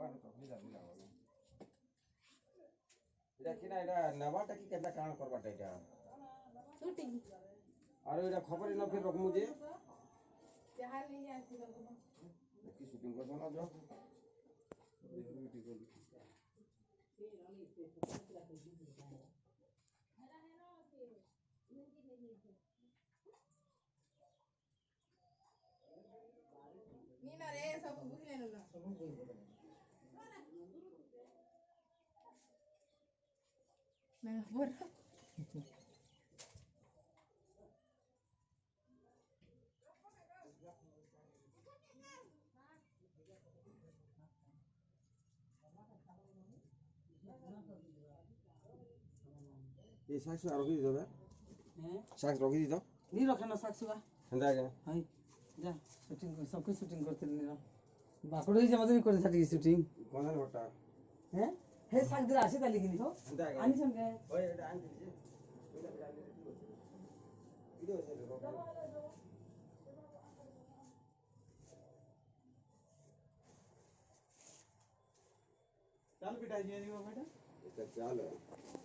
बार तो मिला मिला वाला एटा किना एटा नवाटा की केतना काण करबाटा एटा शूटिंग आरो एटा खबर न फिर रखमु जे जहां नहीं आसी तो की शूटिंग करबो ना जो नीना रे सब बुझले न सब मैं बोल ये साक्ष रखी दो हैं साक्ष रखी दी तो नहीं रखे ना साक्ष बा हंदा के हाय जा शूटिंग सब कुछ शूटिंग करते नहीं बाकड़ो ही जमा नहीं कर सकती शूटिंग कौन है होटा हैं हे साक्ष दरा आसे ताली किनी तो हंदा के आनी संगे ओए एटा आन दीजिए वीडियो से लो चल बेटा जी नहीं बेटा चल